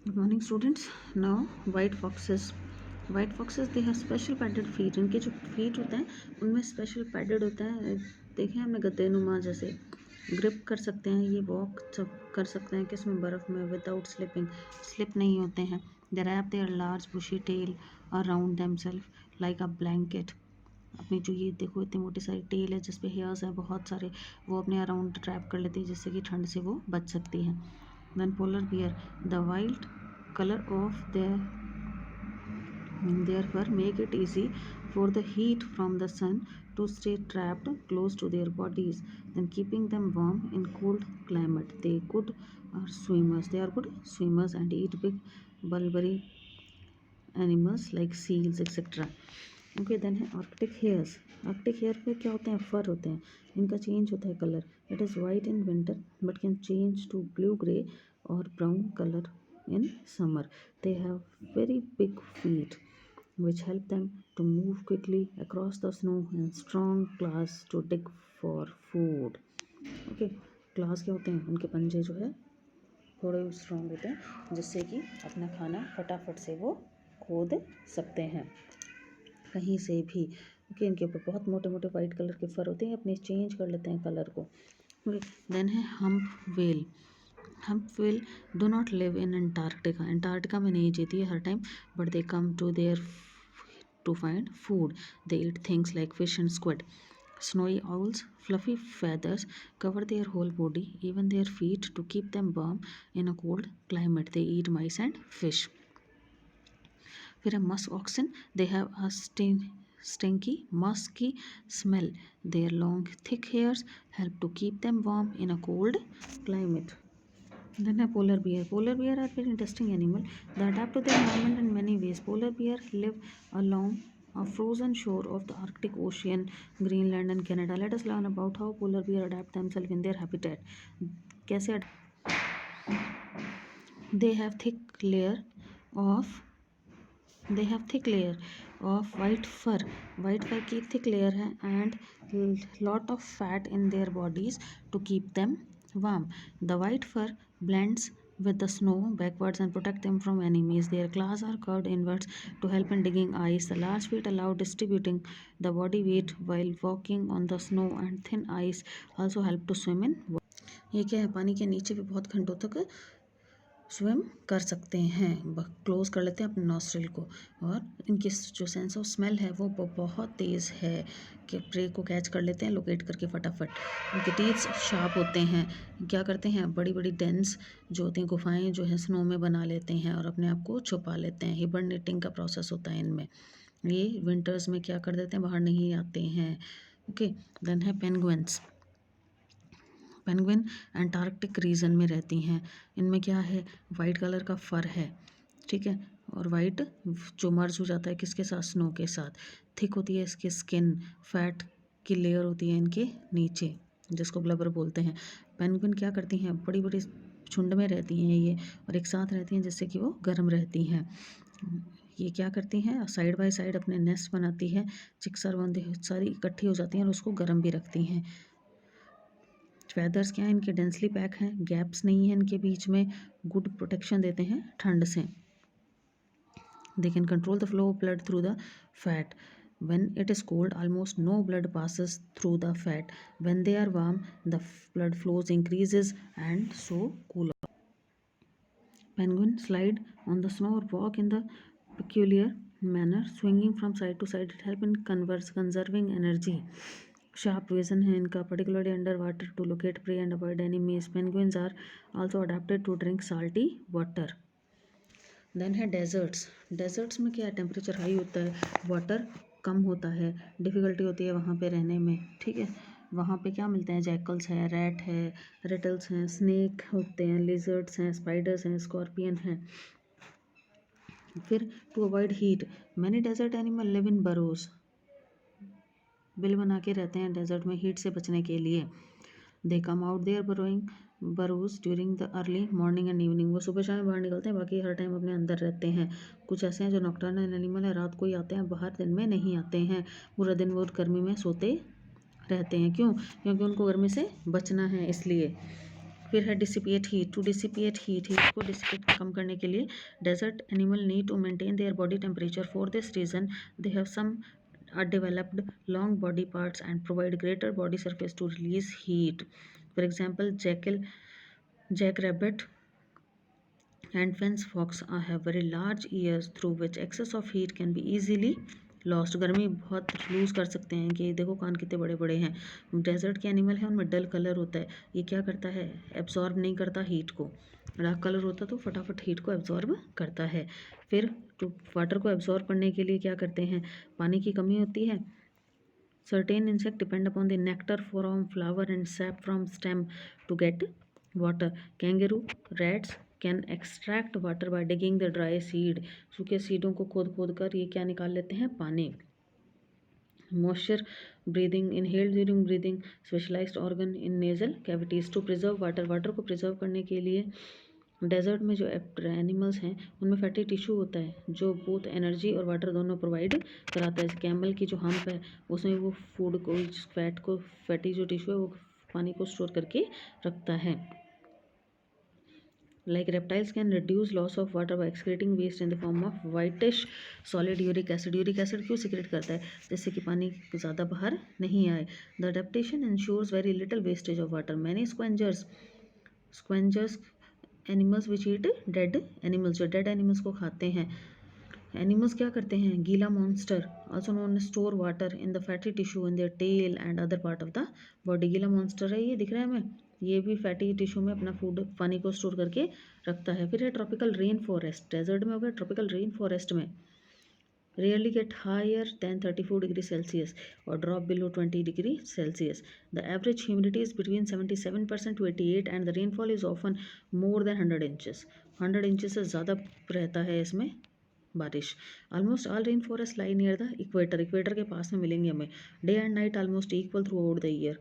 Good morning students. Now white foxes they have special padded feet. इनके जो feet होते हैं उनमें special padded होता है. देखें हमने गद्दे नुमा जैसे ग्रिप कर सकते हैं. ये वॉक सब कर सकते हैं किसमें बर्फ़ में विदाउट स्लिपिंग. स्लिप नहीं होते हैं. They wrap their large bushy tail around themselves like a blanket. अपनी जो ये देखो इतनी मोटी सारी टेल है जिसपे हेयर्स हैं बहुत सारे, वो अपने अराउंड ट्रैप कर लेती है जिससे कि ठंड से वो बच सकती है. Then polar bear, the wild color of their fur make it easy for the heat from the sun to stay trapped close to their bodies, then keeping them warm in cold climate. They are swimmers. They are good swimmers and eat big bulbary animals like seals etc. Okay, then है Arctic hairs. Arctic hair पे क्या होते हैं, फर होते हैं. इनका change होता है colour. It is white in winter but can change to blue grey और brown colour in summer. They have very big feet which help them to move quickly across the snow and strong claws to dig for food. Okay, claws क्या होते हैं, उनके पंजे जो है थोड़े strong होते हैं जिससे कि अपना खाना फटाफट से वो खोद सकते हैं कहीं से भी. ओके, इनके ऊपर बहुत मोटे मोटे वाइट कलर के फर होते हैं, अपने चेंज कर लेते हैं कलर को. देन है hump whale. Hump whale do not live in Antarctica. Antarctica में नहीं जीती है हर time, but they come to there to find food. They eat things like fish and squid. Snowy owls' fluffy feathers cover their whole body, even their feet, to keep them warm in a cold climate. They eat mice and fish. फिर है musk oxen. They have a stinky, musky smell. Their long, thick hairs help to keep them warm in a cold climate. Then a polar bear. Polar bear are very interesting animal. They adapt to their environment in many ways. Polar bear live along a frozen shore of the Arctic Ocean, Greenland and Canada. Let us learn about how polar bear adapt themselves in their habitat. कैसे they have thick layer of white fur. White fur की thick layer है and lot of fat in their bodies to keep them warm. The white fur blends with the snow backwards and protect them from enemies. Their claws are curved inwards to help in digging ice. The large feet allow distributing the body weight while walking on the snow, and thin ice also help to swim in. ये क्या है, पानी के नीचे भी बहुत घंटों तक स्विम कर सकते हैं. क्लोज कर लेते हैं अपने नॉस्ट्रिल को, और इनकी जो सेंस ऑफ स्मेल है वो बहुत तेज़ है कि प्रे को कैच कर लेते हैं लोकेट करके फटाफट. इनके टीथ शार्प होते हैं. क्या करते हैं, बड़ी बड़ी डेंस जो होती हैं गुफाएं जो है स्नो में बना लेते हैं और अपने आप को छुपा लेते हैं. हिबरनेटिंग का प्रोसेस होता है इनमें. ये विंटर्स में क्या कर देते हैं, बाहर नहीं आते हैं. ओके, देन है पेंगुइन्स. पेंगुइन अंटार्कटिक रीजन में रहती हैं. इनमें क्या है, वाइट कलर का फर है, ठीक है, और वाइट जो मर्ज हो जाता है किसके साथ, स्नो के साथ. थिक होती है इसकी स्किन. फैट की लेयर होती है इनके नीचे जिसको ब्लबर बोलते हैं. पेंगुइन क्या करती हैं, बड़ी बड़ी झुंड में रहती हैं ये, और एक साथ रहती हैं जिससे कि वो गर्म रहती हैं. ये क्या करती हैं, साइड बाय साइड अपने नेस्ट बनाती है. चिक्स और बंदे सारी इकट्ठी हो जाती हैं और उसको गर्म भी रखती हैं. फेदर्स क्या है, इनके डेंसली पैक हैं, गैप्स नहीं है इनके बीच में. गुड प्रोटेक्शन देते हैं ठंड से. They can control the flow of blood through the fat. when it is cold almost no blood passes through the fat. when they are warm the blood flows increases and so cool. Penguin slide on the snow or walk in the peculiar manner swinging from side to side. It help in conserving energy. Sharp vision है इनका, particularly underwater, to locate prey and avoid enemies. Penguins are also adapted to drink salty water. Then है deserts. Deserts में क्या है, temperature high होता है, water कम होता है, डिफ़िकल्टी होती है वहाँ पे रहने में, ठीक है. वहाँ पे क्या मिलते हैं, जैकल्स है, रैट है, रेटल्स हैं, स्नेक होते हैं, लिजर्ड्स हैं, स्पाइडर्स हैं, स्कॉर्पियन हैं. फिर to avoid heat many desert animal live in burrows. बिल बना के रहते हैं डेजर्ट में हीट से बचने के लिए. They come out there burrows during the early morning and evening. वो सुबह शाम बाहर निकलते हैं, बाकी हर टाइम अपने अंदर रहते हैं. कुछ ऐसे हैं जो नॉकटर्नल एनिमल है, रात को ही आते हैं बाहर, दिन में नहीं आते हैं. पूरा दिन वो गर्मी में सोते रहते हैं. क्यों, क्योंकि उनको गर्मी से बचना है इसलिए. फिर है dissipate heat. To dissipate heat को डिसिपेट कम करने के लिए desert animal need to maintain their body temperature. For this reason they have some are developed long body parts and provide greater body surface to release heat. For example, jackrabbit and fence fox have very large ears through which excess of heat can be easily lost. गर्मी बहुत loose कर सकते हैं कि देखो कान कितने बड़े बड़े हैं। डेजर्ट के एनिमल हैं उनमें डल कलर होता है, ये क्या करता है, एब्जॉर्ब नहीं करता हीट को। डार्क कलर होता तो फटाफट हीट को एब्जॉर्ब करता है। फिर तो वाटर को एब्जॉर्ब करने के लिए क्या करते हैं, पानी की कमी होती है। Certain insect depend upon the nectar from flower and sap from stem to get water. Kangaroo rats can extract water by digging the dry seed. सूखे सीडों को खोद कर ये क्या निकाल लेते हैं, पानी। Moisture breathing inhaled during breathing specialised organ in nasal cavities to preserve water. Water को प्रिजर्व करने के लिए डेजर्ट में जो एनिमल्स हैं उनमें फैटी टिश्यू होता है जो बोथ एनर्जी और वाटर दोनों प्रोवाइड कराता है। कैमल की जो हम्प है उसमें वो फूड को फैटी जो टिश्यू है वो पानी को स्टोर करके रखता है। Like reptiles can reduce loss of water by excreting waste in the form of whitish solid uric acid। Uric acid क्यों सिक्रेट करता है, जिससे कि पानी ज़्यादा बाहर नहीं आए। The adaptation ensures very little wastage of water. Many scavengers animals which eat dead animals, जो dead animals को खाते हैं। एनिमल्स क्या करते हैं, Gila monster also known store water in the fatty tissue in their tail and other part of the body. Gila monster है, ये दिख रहा है हमें, ये भी फैटी टिश्यू में अपना फूड पानी को स्टोर करके रखता है। फिर है ट्रॉपिकल रेन फॉरेस्ट। डेजर्ट में हो गया, ट्रॉपिकल रेन फॉरेस्ट में rarely get higher than 34 degrees Celsius or drop below 20 degrees Celsius. The average humidity is between 77% to 88 and the rainfall is often more than 100 inches. 100 inches से ज़्यादा रहता है इसमें बारिश। Almost all rain forest lie near the equator. Equator के पास में मिलेंगे हमें। Day and night almost equal throughout the year.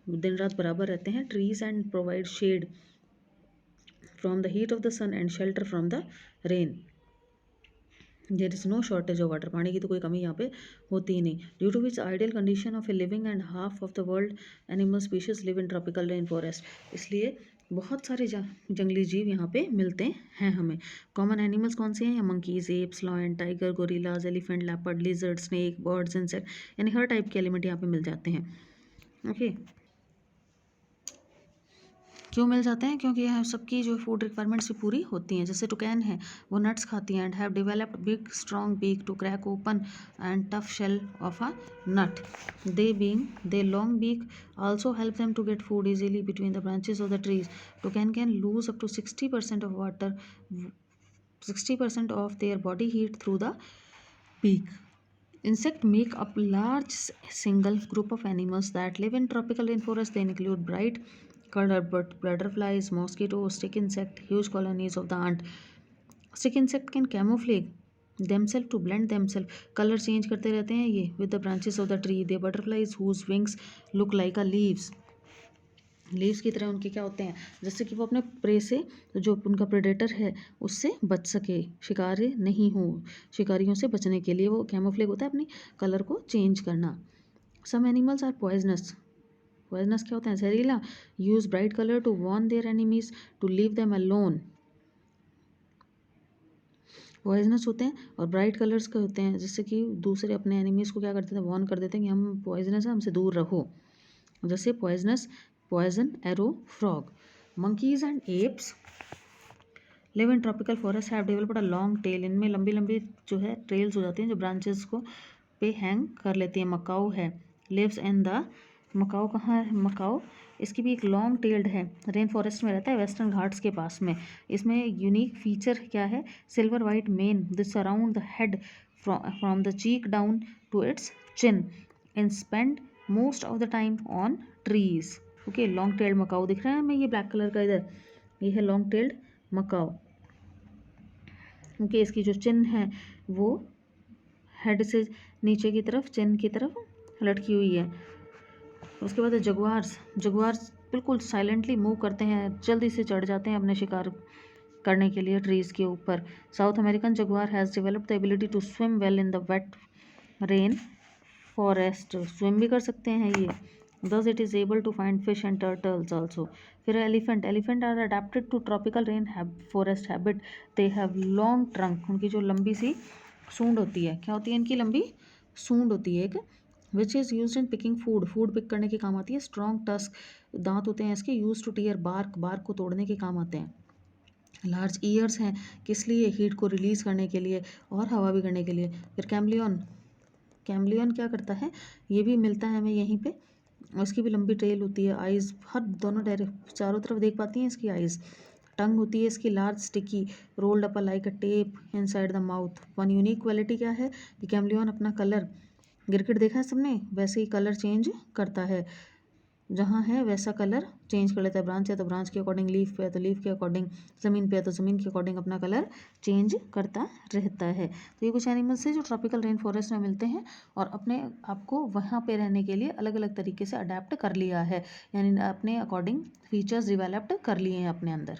दिन रात बराबर रहते हैं। Trees and provide shade from the heat of the sun and shelter from the rain. There is no shortage of water. पानी की तो कोई कमी यहाँ पे होती ही नहीं। Due to which ideal condition of a living and half of the world animal species live in tropical rain forest. इसलिए बहुत सारे जंगली जीव यहाँ पे मिलते हैं हमें। कॉमन एनिमल्स कौन से हैं, monkeys, apes, lion, tiger, gorillas, elephant, leopard, lizard, snake, birds, insect, यानी हर टाइप के एलिमेंट यहाँ पे मिल जाते हैं। ओके क्यों मिल जाते हैं, क्योंकि यह सबकी जो फूड रिक्वायरमेंट्स भी पूरी होती हैं। जैसे टुकैन है वो नट्स खाती हैं and have developed big strong beak to crack open and tough shell of a nut. They long beak also help them to get food easily between the branches of the trees. Toucan can lose up to 60% of water, 60% of their body heat through the beak. Insects make up large single group of animals that live in tropical rainforest. They include bright colored butterflies, mosquitoes, stick insect, huge colonies of the ant. Stick insect can camouflage themselves to blend themselves. Colour change करते रहते हैं ये with the branches of the tree. They butterflies whose wings look like a leaves. Leaves की तरह उनके क्या होते हैं, जैसे कि वो अपने प्रे से जो उनका प्रेडेटर है उससे बच सके, शिकारी नहीं हो, शिकारियों से बचने के लिए वो कैमोफ्लेज होता है अपनी कलर को चेंज करना। Some animals are poisonous. Poisonous क्या होता है, जहरीला। Use bright colour to warn their enemies to leave them alone. Poisonous होते हैं और ब्राइट कलर्स के होते हैं, जिससे कि दूसरे अपने एनिमीज को क्या करते थे, वार्न कर देते हैं कि हम पॉइजनस है, हमसे दूर रहो। जैसे poison arrow frog. Monkeys and apes live in tropical forest have developed a long tail. इनमें लंबी लंबी जो है ट्रेल्स हो जाती हैं जो ब्रांचेस को पे हैंग कर लेती हैं। मकाऊ है, लिव्स इन द, मकाऊ कहाँ है, मकाऊ इसकी भी एक लॉन्ग टेल्ड है, रेन फॉरेस्ट में रहता है, वेस्टर्न घाट्स के पास में। इसमें यूनिक फीचर क्या है, silver white mane this around the head from the cheek down to its chin and spend most of the time on trees. Okay long tailed macaque दिख रहा है हमें, ये ब्लैक कलर का इधर, ये है लॉन्ग टेल्ड मकाऊ। ओके इसकी जो चिन है वो हेड से नीचे की तरफ, चिन की तरफ लटकी हुई है। उसके बाद जगुआर्स बिल्कुल साइलेंटली मूव करते हैं, जल्दी से चढ़ जाते हैं अपने शिकार करने के लिए ट्रीज़ के ऊपर। South American jaguar has developed the ability to swim well in the wet rain forest. Swim भी कर सकते हैं ये। Thus it is able to find fish and turtles also. फिर elephant are adapted to tropical forest habit. They have long trunk. उनकी जो लंबी सी सूंड होती है, क्या होती है इनकी लंबी सूंड होती है एक, which is use in picking food pick करने के काम आती है. स्ट्रॉन्ग टस्क, दांत होते हैं इसके, यूज टू टीयर बार्क को तोड़ने के काम आते हैं. लार्ज ईयर्स हैं, किस लिए, हीट को रिलीज करने के लिए और हवा भी करने के लिए. फिर कैमलियन क्या करता है, ये भी मिलता है हमें यहीं पे, उसकी भी लंबी ट्रेल होती है. आइज़ हर दोनों चारों तरफ देख पाती हैं इसकी आइज़. टंग होती है इसकी large sticky, rolled up like a tape inside the mouth. One unique quality क्या है कि कैमलियन अपना कलर, गिरगिट देखा है सबने, वैसे ही कलर चेंज करता है, जहाँ है वैसा कलर चेंज कर लेता है. ब्रांच है तो ब्रांच के अकॉर्डिंग, लीफ पे है तो लीफ के अकॉर्डिंग, ज़मीन पे है तो ज़मीन के अकॉर्डिंग अपना कलर चेंज करता रहता है. तो ये कुछ एनिमल्स हैं जो ट्रॉपिकल रेन फॉरेस्ट में मिलते हैं और अपने आपको वहाँ पे रहने के लिए अलग अलग तरीके से अडेप्ट कर लिया है, यानी अपने अकॉर्डिंग फीचर्स डिवेलप्ड कर लिए हैं अपने अंदर.